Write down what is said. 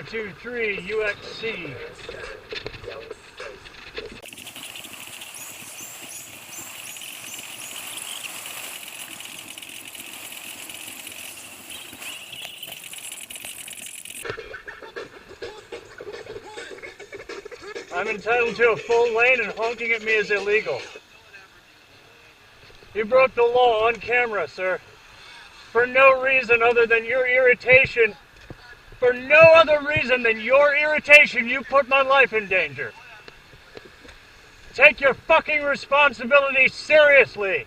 523 UXC. I'm entitled to a full lane, and honking at me is illegal. You broke the law on camera, sir. For no reason other than your irritation. For no other reason than your irritation, you put my life in danger. Take your fucking responsibility seriously.